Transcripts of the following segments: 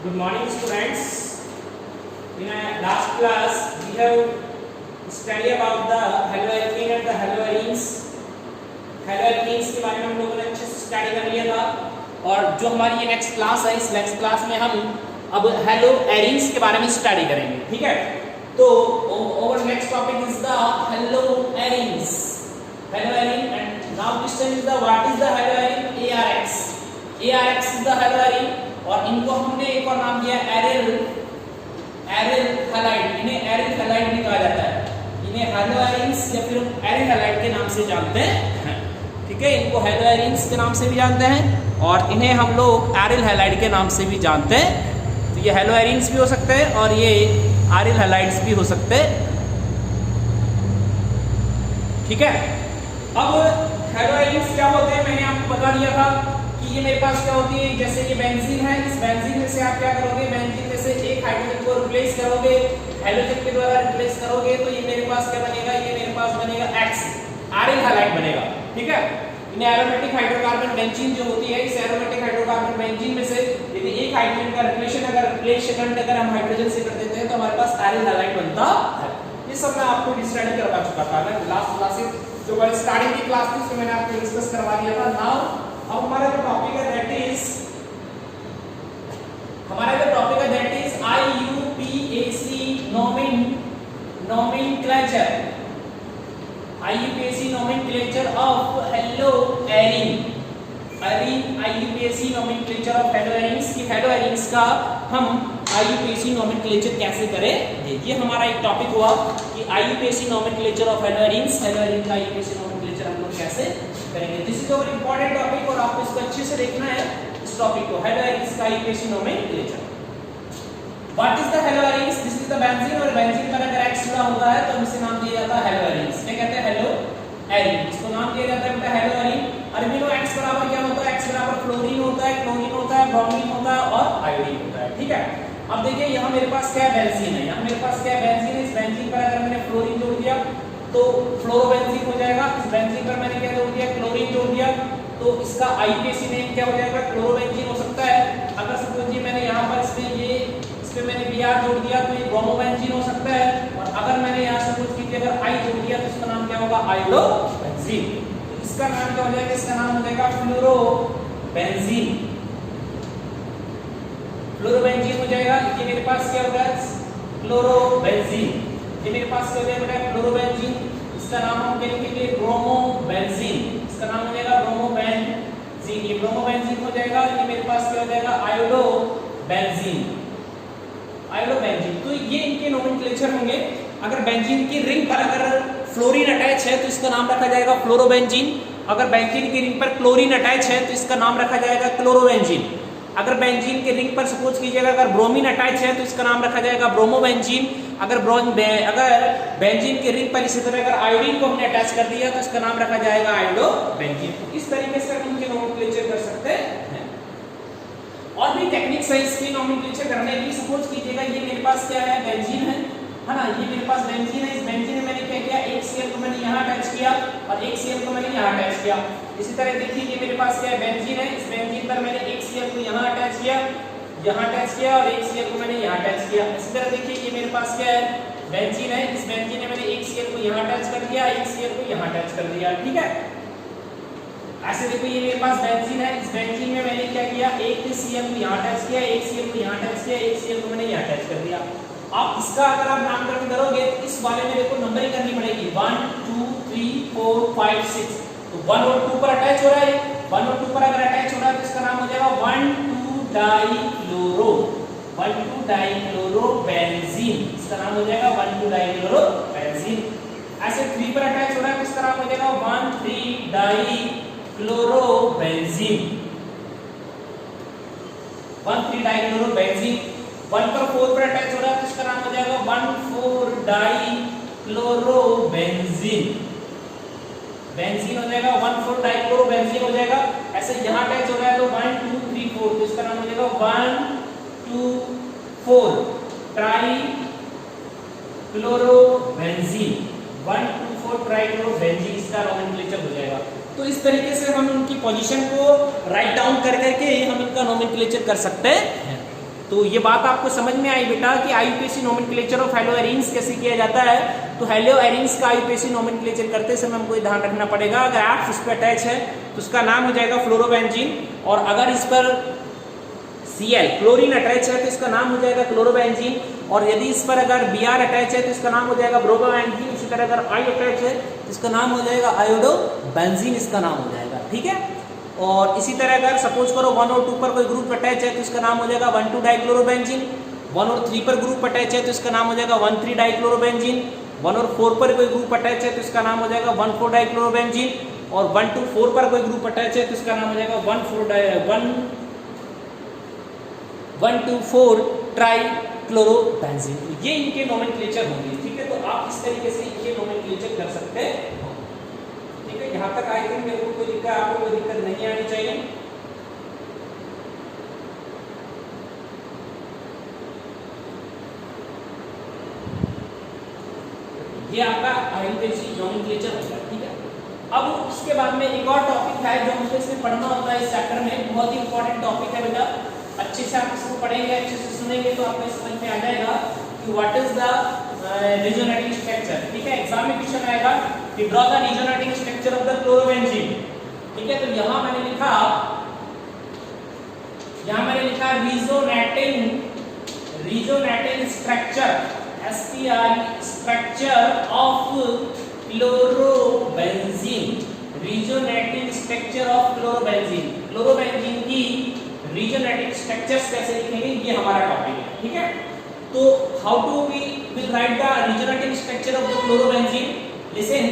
Good morning, students. In our last class, we have studied about the haloalkane and the haloarenes. haloalkanes के बारे में हम लोगों ने अच्छे से स्टडी कर लिया था और जो हमारी ये नेक्स्ट क्लास है, इस नेक्स्ट क्लास में हम अब haloarenes के बारे में स्टडी करेंगे, ठीक है? तो our next topic is the haloarenes. Haloarene, and now question is the what is the haloarene? ARX. ARX is the haloarene. और इनको हमने एक और नाम दिया एरिल हैलाइड। इन्हें एरिल हैलाइड भी कहा जाता है। इन्हें हैलोएरीन्स या फिर एरिल हैलाइड के नाम से जानते हैं, ठीक है? इनको हैलोएरीन्स के नाम से भी जानते हैं और इन्हें हम लोग एरिल हैलाइड के नाम से भी जानते हैं। तो ये हैलोएरीन्स भी हो सकते हैं और ये एरिल हैलाइड्स भी हो सकते हैं, ठीक है? अब हैलोएरीन्स क्या होते हैं मैंने आपको बता दिया था कि ये मेरे पास क्या होती है, जैसे ये बेंजीन है, इस बेंजीन में से आप क्या करोगे, बेंजीन में से एक हाइड्रोजन को रिप्लेस करोगे, हैलोजन के द्वारा रिप्लेस करोगे, तो ये मेरे पास क्या बनेगा, ये मेरे पास बनेगा X, एरिल हैलाइड बनेगा, ठीक है? इन एरोमेटिक हाइड्रोकार्बन बेंजीन जो होती है, इस एरोमेटिक हाइड्रोकार्बन बेंजीन में से यदि एक हाइड्रोजन का रिप्लेशन अगर हम हाइड्रोजन से कर देते हैं तो हमारे पास एरिल हैलाइड बनता है। ये सब मैं आपको स्टडी करवा चुका था मैं लास्ट क्लासेस जो मैंने स्टार्टिंग की क्लास थी उसमें मैंने आपको डिस्कस करवा दिया था। नाउ अब हमारा जो टॉपिक है that is IUPAC nomenclature of haloarene। IUPAC nomenclature of haloarenes की haloarenes का हम IUPAC nomenclature कैसे करें, ये हमारा एक टॉपिक हुआ कि IUPAC nomenclature of haloarenes, haloarene का IUPAC nomenclature हम लोग कैसे करेंगे। This is our important topic और आपको इसको अच्छे से देखना है इस टॉपिक को, haloarenes का IUPAC nomenclature। What is the haloarenes? This is the benzene और बेंजीन पर अगर X जुड़ा होता है तो इसे नाम दिया जाता है haloarenes। क्या कहते हैं? haloarene। इसको नाम दिया जाता है बेटा haloarene। अमीनो X बराबर क्या होता है? X बराबर फ्लोरीन होता है, क्लोरीन होता है, ब्रोमीन होता है और आयोडीन होता है, ठीक है? अब देखिए यहाँ मेरे पास क्या है, बेंजीन है। यहाँ मेरे पास क्या है, बेंजीन है। इस बेंजीन पर अगर मैंने फ्लोरीन जोड़ दिया तो फ्लोरोबेंजीन हो जाएगा। इस बेंजीन पर मैंने क्या जोड़ दिया, क्लोरीन जोड़ दिया, तो इसका IUPAC नेम क्या हो जाएगा, क्लोरोबेंजीन हो सकता है। अगर सपोज मैंने यहाँ पर इसमें मैंने Br जोड़ दिया तो ये ब्रोमोबेंजीन हो सकता है। और अगर मैंने यहाँ सपोज कीजिए अगर I जोड़ दिया तो इसका नाम क्या होगा, आयोडोबेंजीन। तो इसका नाम क्या हो जाएगा, इसका नाम हो जाएगा फ्लोरोबेंजीन। फ्लोरोबेंजीन हो जाएगा। ये मेरे पास क्या होगा, क्लोरोबेंजीन। ये मेरे पास क्या हो जाएगा, क्लोरोबेंजीन। इसका नाम हम क्या लिखेंगे, ब्रोमोबेंजीन। इसका नाम हो जाएगा ब्रोमोबेंजीन। ये ब्रोमोबेंजीन हो जाएगा। ये मेरे पास क्या हो जाएगा, आयोडोबेंजीन। आयोडोबेंजीन। तो ये इनके नोमेनक्लेचर होंगे। अगर बेंजीन की रिंग पर अगर फ्लोरीन अटैच है तो इसका नाम रखा जाएगा फ्लोरोबेंजीन। अगर बेंजीन की रिंग पर क्लोरीन अटैच है तो इसका नाम रखा जाएगा क्लोरोबेंजीन। अगर बेंजीन के रिंग पर सपोज कीजिएगा अगर ब्रोमीन अटैच है तो इसका नाम रखा जाएगा ब्रोमोबेंजीन। अगर बेंजीन के रिंग पर इसी तरह अगर आयोडीन को हमने अटैच कर दिया तो इसका नाम रखा जाएगा आयोडोबेंजीन। इस तरीके से हम इनके नोमेनक्लेचर कर सकते हैं। और भी टेक्निक्स है इसकी नोमेनक्लेचर करने की। सपोज कीजिएगा ये मेरे पास क्या है, बेंजीन है ना? ये मेरे पास बेंजीन है। इस बेंजीन में मैंने क्या किया, एक Cl को मैंने यहाँ अटैच किया और एक Cl को मैंने यहाँ अटैच किया। इसी तरह देखिए ये मेरे पास क्या है, बेंजीन है। इस बेंजीन पर मैंने एक Cl को यहाँ अटैच किया, यहाँ अटैच किया और एक Cl को मैंने यहाँ अटैच किया। इसी तरह देखिए ये मेरे पास क्या है, बेंजीन है। इस बेंजीन में मैंने एक Cl को यहाँ अटैच कर दिया, एक Cl को यहाँ अटैच कर दिया, ठीक है? ऐसे देखो ये मेरे पास बेंजीन है। इस बेंजीन में मैंने क्या किया, एक Cl को यहाँ अटैच किया, एक Cl को यहाँ अटैच किया, एक Cl को मैंने यहाँ अटैच कर दिया। अब इसका अगर आप नामकरण करोगे तो इस वाले में देखो नंबरिंग करनी पड़ेगी, 1 2 3 4 5 6। तो 1 और 2 पर अटैच हो रहा है, 1 और 2 पर अगर अटैच हो रहा है तो इसका नाम हो जाएगा 1,2-डाइक्लोरोबेंजीन। इसका नाम हो जाएगा 1,2-डाइक्लोरोबेंजीन। ऐसे 3 पर अटैच हो रहा है तो इसका नाम हो जाएगा 1,3-डाइक्लोरोबेंजीन। 1,3-डाइक्लोरोबेंजीन। 1 पर 4 पर अटैच हो रहा है तो इसका नाम हो जाएगा 1,4-डाइक्लोरोबेंजीन। बेंजीन हो जाएगा 1,4-डाइक्लोरोबेंजीन हो जाएगा। ऐसे यहाँ अटैच हो रहा है तो 1 2 3 4 तो इसका नाम हो जाएगा 1,2,4-ट्राइक्लोरोबेंजीन। 1,2,4-ट्राइक्लोरोबेंजीन इसका नोमेनक्लेचर हो जाएगा। तो इस तरीके से हम उनकी पोजीशन को राइट डाउन कर करके हम इनका नोमेनक्लेचर कर सकते हैं। तो ये बात आपको समझ में आई बेटा कि आईयूपीएसी नोमेनक्लेचर ऑफ हेलोएरिन्स कैसे किया जाता है। तो हेलोएरिन्स का आईयूपीएसी नोमेनक्लेचर करते समय हमको ध्यान रखना पड़ेगा, अगर एफ उस पर अटैच है तो उसका नाम हो जाएगा फ्लोरोबेंजीन, और अगर इस पर Cl क्लोरीन अटैच है तो इसका नाम हो जाएगा क्लोरोबेंजीन, और यदि इस पर अगर Br अटैच है तो इसका नाम हो जाएगा ब्रोमोबेंजीन। इसी तरह अगर I अटैच है तो इसका नाम हो जाएगा आयोडोबेंजीन, इसका नाम हो जाएगा, ठीक है। और इसी तरह अगर सपोज करो 1 और 2 पर कोई ग्रुप अटैच है तो इसका नाम हो जाएगा 1,2 डाइक्लोरोबेंजीन। 1 और 3 पर ग्रुप अटैच है तो इसका नाम हो जाएगा 1,3 डाइक्लोरोबेंजीन। 1 और 4 पर कोई ग्रुप अटैच है तो इसका नाम हो जाएगा 1,4 डाइक्लोरोबेंजीन, और 1 to 4 पर कोई ग्रुप अटैच है तो इसका नाम हो जाएगा 1 to 4 ट्राइक्लोरोबेंजीन। ये इनके नोमेनक्लेचर होंगे, ठीक है। तो आप इस तरीके से इनके नोमेनक्लेचर कर सकते हैं, ठीक है। यहाँ तक आई थिंक मेरे को कोई दिक्कत, आपको कोई दिक्कत नहीं आनी चाहिए। ये आपका आईयूपीएसी नोमेनक्लेचर होगा, ठीक है। अब उसके बाद में एक और टॉपिक है जो मुझे इसमें पढ़ना होता है इस चैप्टर में, बहुत ही इंपॉर्टेंट टॉपिक है बेटा। अच्छे से आप इसको पढ़ेंगे, अच्छे से सुनेंगे तो आपको समझ में आ जाएगा कि what is the resonating structure, ठीक है। एग्जाम में क्वेश्चन आएगा कि draw the resonating structure of the chlorobenzene, ठीक है। तो यहाँ मैंने लिखा resonating structure structure of chlorobenzene, resonating structure of chlorobenzene, chlorobenzene की रिजोनेटिंग स्ट्रक्चर्स कैसे लिखेंगे, ये हमारा टॉपिक है, ठीक है। तो how to we will write the resonating structure of the chlorobenzene. Listen,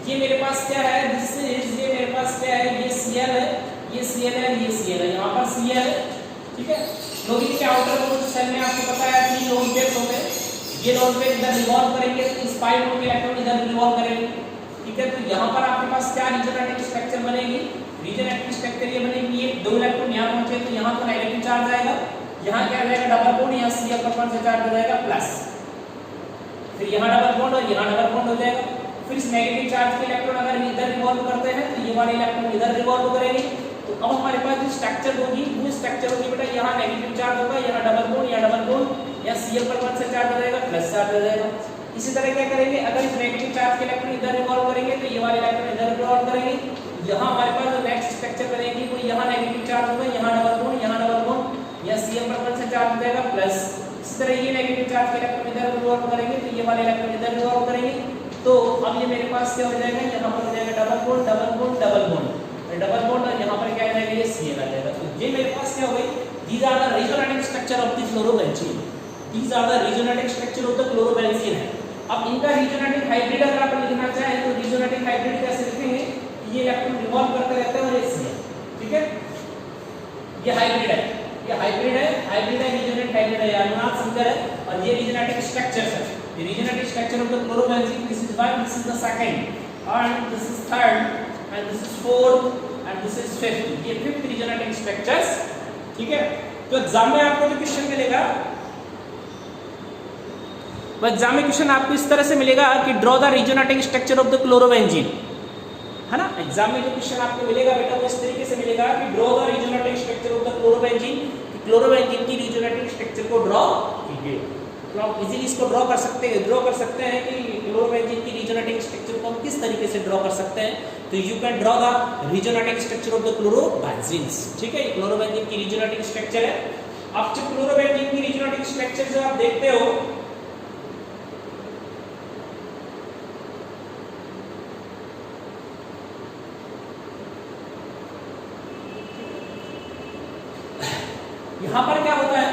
ये मेरे पास क्या है, दिस इज, ये मेरे पास क्या है, ये Cl है, ये Cl है, ये Cl है, यहाँ पर Cl है, ठीक है। क्लोरीन के आउटर मोस्ट सेल में आपको पता है 3 लोन पेयर्स होते हैं। ये लोन पेयर इधर रिवॉल्व करेंगे तो इस पाई लोन के इलेक्ट्रॉन इधर रिवॉल्व करेंगे, ठीक है। तो यहाँ पर आपके पास क्या रिजोनेटिंग स्ट्रक्चर बनेगी, रिजोनेटिंग स्ट्रक्चर ये बनेगी, ये 2 इलेक्ट्रॉन यहाँ पहुंचे तो यहाँ तो नेगेटिव चार्ज आएगा, यहाँ क्या आ जाएगा डबल बॉन्ड, यहाँ Cl पर कौन सा चार्ज हो जाएगा प्लस, फिर यहाँ डबल बॉन्ड और यहाँ डबल बॉन्ड हो जाएगा। फिर इस नेगेटिव चार्ज के इलेक्ट्रॉन अगर इधर रिवॉल्व करते हैं तो ये वाले इलेक्ट्रॉन इधर रिवॉल्व करेंगे। तो अब हमारे पास जो स्ट्रक्चर होगी वो स्ट्रक्चर होगी बेटा, यहाँ नेगेटिव चार्ज होगा, यहाँ डबल बॉन्ड, यहाँ डबल बॉन्ड, यहाँ Cl पर कौन सा चार्ज हो जाएगा प्लस चार्ज हो जाएगा। इसी तरह क्या करेंगे, अगर इस नेगेटिव चार्ज के इलेक्ट्रॉन इधर रिवॉल्व करेंगे तो ये वाले इलेक्ट्रॉन इधर रिवॉल्व करेंगे। यहाँ हमारे पास जो नेक्स्ट स्ट्रक्चर बनेगी वो यहाँ नेगेटिव चार्ज होगा, यहाँ डबल बॉन्ड, यहाँ डबल बॉन्ड, यहाँ Cl पर कौन सा चार्ज हो जाएगा प्लस। इसी तरह ये नेगेटिव चार्ज के इलेक्ट्रॉन इधर रिवॉल्व करेंगे तो ये वाले इलेक्ट्रॉन इधर रिवॉल्व करेंगे। तो अब ये मेरे पास क्या हो जाएगा, यहाँ पर हो जाएगा double bond, double bond, double bond, double bond, और यहाँ पर क्या आ जाएगा, ये Cl आ जाएगा। तो ये मेरे पास क्या हो गई, these are the resonating structure of the chlorobenzene, these are the resonating structure of the chlorobenzene है। अब इनका रिजोनेटिंग हाइब्रिड अगर आप लिखना चाहें तो रिजोनेटिंग हाइब्रिड कैसे लिखेंगे, ये इलेक्ट्रॉन रिवॉल्व करते रहते हैं और ये Cl, ठीक है। ये हाइब्रिड है, ये हाइब्रिड है, रिजोनेंट हाइब्रिड है, अनुनाद संकर है, और ये रिजोनेटिंग स्ट्रक्चर्स है। The resonating structure of the chlorobenzene, this is 1, this is the second, and this is third, and this is fourth, and this is fifth. ये fifth resonating structures, ठीक है। तो एग्जाम में आपको जो क्वेश्चन मिलेगा, वो एग्जाम में क्वेश्चन आपको इस तरह से मिलेगा कि draw the resonating structure of the chlorobenzene, है ना। एग्जाम में जो क्वेश्चन आपको मिलेगा बेटा वो इस तरीके से मिलेगा कि draw the resonating structure of the chlorobenzene, chlorobenzene की रिजोनेटिंग स्ट्रक्चर को ड्रॉ कीजिए। तो आप इजीली इसको ड्रॉ कर सकते हैं कि क्लोरोबेंजीन की रिजोनेटिंग स्ट्रक्चर को हम किस तरीके से ड्रॉ कर सकते हैं। तो you can draw the resonating structure of the chlorobenzenes, ठीक है। ये क्लोरोबेंजीन की रिजोनेटिंग स्ट्रक्चर है। अब जब क्लोरोबेंजीन की रिजोनेटिंग स्ट्रक्चर जब आप देखते हो यहाँ पर क्या होता है,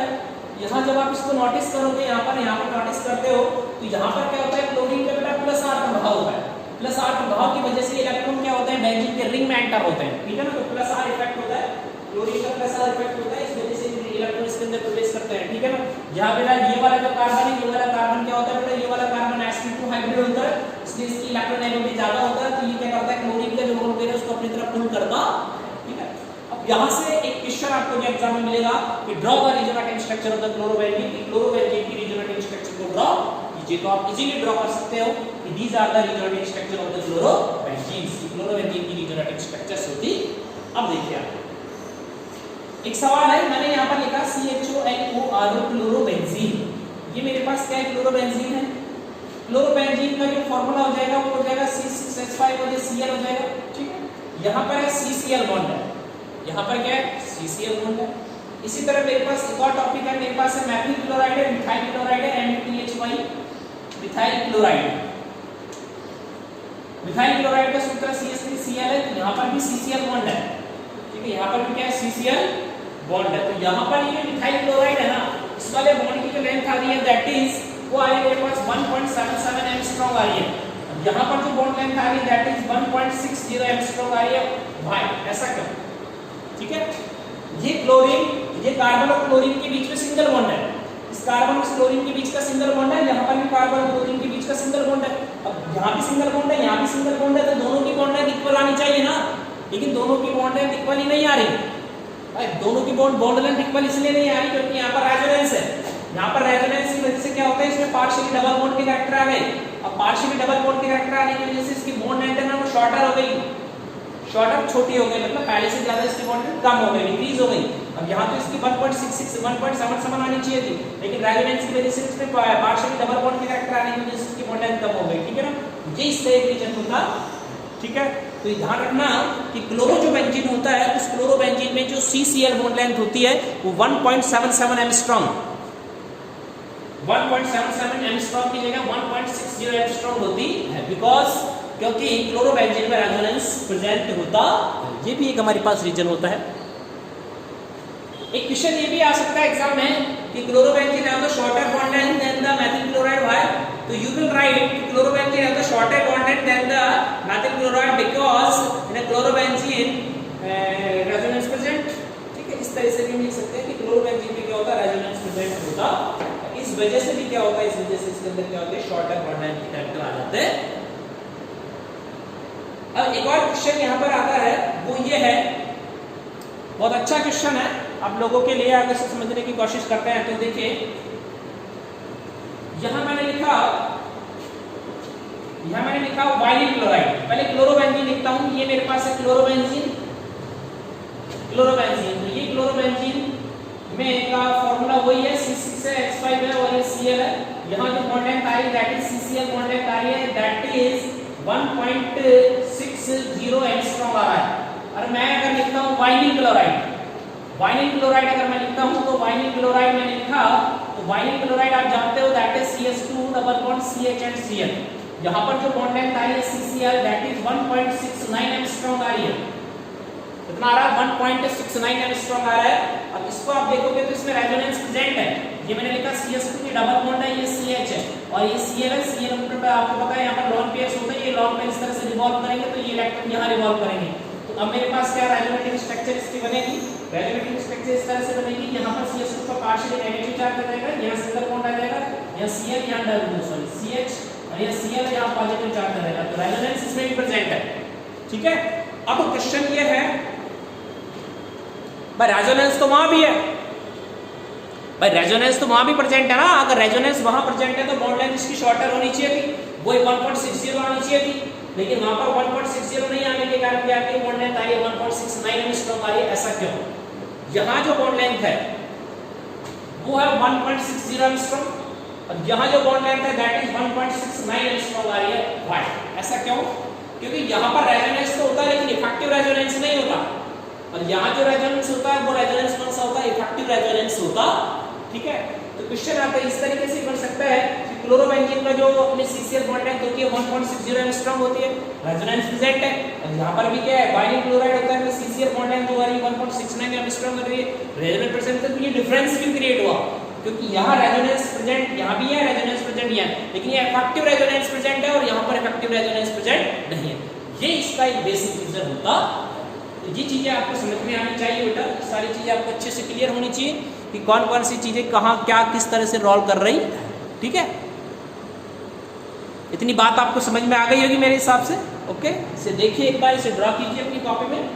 यहाँ जब आप इसको नोटिस करोगे, यहाँ पर नोटिस करते हो तो यहाँ पर क्या होता है, क्लोरीन का बेटा प्लस R प्रभाव होता है। प्लस R प्रभाव की वजह से इलेक्ट्रॉन क्या होता है, बेंजीन के रिंग में एंटर होते हैं, ठीक है ना। तो प्लस R इफेक्ट होता है, क्लोरीन का प्लस R इफेक्ट होता है, इस वजह से इलेक्ट्रॉन इसके अंदर प्रवेश करते हैं, ठीक है ना। यहाँ बेटा ये वाला जो कार्बन है, ये वाला कार्बन क्या होता है बेटा, ये वाला कार्बन sp2 हाइब्रिड होता है, इसलिए इसकी इलेक्ट्रोनेगेटिविटी ज्यादा होता है। तो ये क्या करता है, क्लोरीन का जो लोन पेयर है उसको अपनी तरफ पुल करता, ठीक है। यहाँ से एक क्वेश्चन आपको जो एग्जाम में मिलेगा कि draw the resonating structure of the chlorobenzene, chlorobenzene की रिजोनेटिंग स्ट्रक्चर को ड्रॉ कीजिए। तो आप इजीली ड्रॉ कर सकते हो कि these are the resonating structure of the chlorobenzene, chlorobenzene की रिजोनेटिंग स्ट्रक्चर्स होती। अब देखिए आप एक सवाल है, मैंने यहाँ पर लिखा CHONORO क्लोरोबेंजीन। ये मेरे पास क्या है, क्लोरोबेंजीन है। क्लोरोबेंजीन का जो फॉर्मूला हो जाएगा वो हो जाएगा C6H5 और ये Cl हो जाएगा, ठीक है। यहाँ पर है CCl बॉन्ड है, यहाँ पर क्या है CCl बॉन्ड है। इसी तरह मेरे पास एक और टॉपिक है, मेरे पास है मैथिल क्लोराइड है, मिथाइल क्लोराइड है, MTHY methyl chloride. Methyl chloride का सूत्र CH3Cl है, तो यहाँ पर भी CCl बॉन्ड है, ठीक है। यहाँ पर भी क्या है CCl बॉन्ड है। तो यहाँ पर ये मिथाइल क्लोराइड है ना, इस वाले बॉन्ड की जो लेंथ आ रही है दैट इज वो आ रही है मेरे पास 1.77 एंगस्ट्रॉम आ रही है। अब यहाँ पर जो बॉन्ड लेंथ आ रही है दैट इज 1.60 एंगस्ट्रॉम आ रही है। भाई ऐसा क्यों, ठीक है। ये क्लोरीन, ये कार्बन और क्लोरीन के बीच में सिंगल बॉन्ड है। इस कार्बन और क्लोरीन के बीच का सिंगल बॉन्ड है, यहाँ पर भी कार्बन और क्लोरीन के बीच का सिंगल बॉन्ड है। अब यहाँ भी सिंगल बॉन्ड है, यहाँ भी सिंगल बॉन्ड है, तो दोनों की बॉन्ड लेंथ इक्वल आनी चाहिए ना, लेकिन दोनों की बॉन्ड लेंथ इक्वल ही नहीं आ रही। भाई दोनों की बॉन्ड लेंथ इक्वल इसलिए नहीं आ रही क्योंकि यहाँ पर रेजोनेंस है। यहाँ पर रेजोनेंस की वजह से क्या होता है, इसमें पार्शियली डबल बॉन्ड के कैरेक्टर आ गए। अब पार्शियली डबल बॉन्ड के कैरेक्टर आने की वजह से इसकी बॉन्ड लेंथ है ना वो शॉर्टर हो गई, शॉर्टर छोटी हो गई, मतलब पहले से ज्यादा इसकी बॉन्ड लेंथ कम हो गई, डिक्रीज हो गई। अब यहाँ तो इसकी 1.66 1.77 आनी चाहिए थी, लेकिन रेजोनेंस की वजह से इसमें पार्शियली डबल बॉन्ड के कैरेक्टर आने की वजह से इसकी बॉन्ड लेंथ कम हो गई, ठीक है ना। ये इसका एक रीजन होता, ठीक है। तो ध्यान रखना कि क्लोरो जो बेंजीन होता है उस क्लोरो बेंजीन में जो CCl बॉन्ड लेंथ होती है वो 1.77 एंगस्ट्रॉम, 1.77 एंगस्ट्रॉम की जगह 1.60 एंगस्ट्रॉम होती है, बिकॉज क्योंकि क्लोरो बेंजीन में रेजोनेंस प्रेजेंट होता है। ये भी एक हमारे पास रीजन होता है। एक क्वेश्चन ये भी आ सकता है एग्जाम में कि chlorobenzene have the shorter bond length than the methyl chloride, why? तो you will write chlorobenzene has the shorter bond length than the methyl chloride because in a chlorobenzene resonance present, ठीक है। इस तरह से भी लिख सकते हैं कि क्लोरोबेंजीन में क्या होता है, रेजोनेंस प्रेजेंट होता, इस वजह से भी क्या होता है, इस वजह से इसके अंदर क्या होता है, शॉर्टर बॉन्ड लेंथ के कैरेक्टर आ जाते हैं। अब एक और क्वेश्चन यहाँ पर आता है, वो ये है, बहुत अच्छा क्वेश्चन है आप लोगों के लिए, अगर इसे समझने की कोशिश करते हैं तो देखिए यहां मैंने लिखा वाइनिल क्लोराइड। पहले क्लोरोबेंजीन लिखता हूं, ये मेरे पास है क्लोरोबेंजीन। तो ये क्लोरोबेंजीन में का फार्मूला वही है, C6H5 है और ये Cl है। यहां जो बॉन्ड लेंथ आ रही है that is CCl bond length आ रही है, दैट इज 1.60 एंगस्ट्रॉम आ रहा है। और मैं अगर लिखता हूं वाइनिल क्लोराइड अगर मैं लिखता हूं तो वाइनिल क्लोराइड मैंने लिखा, तो वाइनिल क्लोराइड आप जानते हो that is CH2 double bond CH and Cl। यहां पर जो बॉन्ड लेंथ आ रही है CCl दैट इज 1.69 एंगस्ट्रॉम आ रही है। कितना आ रहा है, 1.69 एंगस्ट्रॉम आ रहा है। अब इसको आप देखोगे तो इसमें रेजोनेंस प्रेजेंट है। ये मैंने लिखा CH2 की डबल बॉन्ड है, ये CH है और ये Cl है। Cl पे आपको पता है यहां पर लॉन्ग पेयर्स होते हैं, ये लॉन्ग पेयर इस तरह से रिवॉल्व करेंगे तो ये इलेक्ट्रॉन यहां रिवॉल्व करेंगे। तो अब मेरे पास क्या रेजोनेटिंग स्ट्रक्चर इसकी बनेगी, रेजोनेटिंग स्ट्रक्चर इस तरह से बनेगी, यहां पर CH2 का पार्शियली नेगेटिव चार्ज आ जाएगा, यहां सिंगल बॉन्ड आ जाएगा, यहां Cl यहां CH और यहां Cl यहां पॉजिटिव चार्ज आ जाएगा। तो रेजोनेंस इसमें भी प्रेजेंट है, ठीक है। अब क्वेश्चन ये है भाई रेजोनेंस तो वहां भी है, भाई रेजोनेंस तो वहां भी प्रेजेंट है ना। अगर रेजोनेंस वहां प्रेजेंट है तो बॉन्ड लेंथ इसकी शॉर्टर होनी चाहिए थी, वो 1.60 आनी चाहिए थी, लेकिन वहां पर 1.60 नहीं आने के कारण क्या है, बॉन्ड लेंथ आ रही है 1.69 एंगस्ट्रॉम आ रही है। ऐसा क्यों? यहां जो बॉन्ड लेंथ है वो है 1.60 एंगस्ट्रॉम और यहां जो बॉन्ड लेंथ है दैट इज 1.69 एंगस्ट्रॉम आ रही है। व्हाई? ऐसा क्यों? क्योंकि यहां पर रेजोनेंस तो होता है लेकिन इफेक्टिव रेजोनेंस नहीं होता, और यहां जो रेजोनेंस होता है वो रेजोनेंस कौन सा होता है, इफेक्टिव रेजोनेंस होता, ठीक है। तो क्वेश्चन आता है इस तरीके से बन सकता है कि क्लोरोबेंजीन का जो अपने CCl बॉन्ड लेंथ होती है 1.60 एंगस्ट्रॉम होती है, रेजोनेंस प्रेजेंट है। और यहां पर भी क्या है, वाइनिल क्लोराइड होता है, CCl बॉन्ड लेंथ जो आ रही है 1.69 एंगस्ट्रॉम कर रही है, रेजोनेंस प्रेजेंट है। तो ये डिफरेंस क्यों क्रिएट हुआ? क्योंकि यहां रेजोनेंस प्रेजेंट, यहां भी है रेजोनेंस प्रेजेंट यहां, लेकिन ये इफेक्टिव रेजोनेंस प्रेजेंट है और यहां पर इफेक्टिव रेजोनेंस प्रेजेंट नहीं है। ये इसका एक बेसिक रीजन होता। तो ये चीजें आपको समझ में आनी चाहिए बेटा, सारी चीजें आपको अच्छे से क्लियर होनी चाहिए कि कौन कौन सी चीजें कहाँ क्या किस तरह से रोल कर रही, ठीक है। इतनी बात आपको समझ में आ गई होगी मेरे हिसाब से। ओके, इसे देखिए एक बार, इसे ड्रॉ कीजिए अपनी कॉपी में।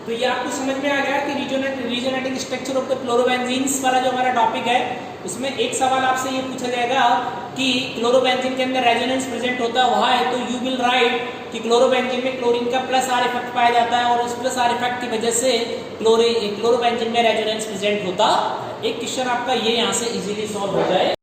तो ये आपको समझ में आ गया कि रीजोनेटिक स्ट्रक्चर ऑफ द क्लोरोबेंजीन्स वाला जो हमारा टॉपिक है, उसमें एक सवाल आपसे ये पूछा जाएगा कि क्लोरोबेंजीन के अंदर रेजोनेंस प्रेजेंट होता है, तो यू विल राइट कि क्लोरोबेंजीन में क्लोरीन का प्लस आर इफेक्ट पाया जाता है और इस प्लस आर इफेक्ट की वजह से क्लोरोबेंजीन में रेजोनेंस प्रेजेंट होता है। एक क्वेश्चन आपका ये यहाँ से इजीली सॉल्व हो जाए।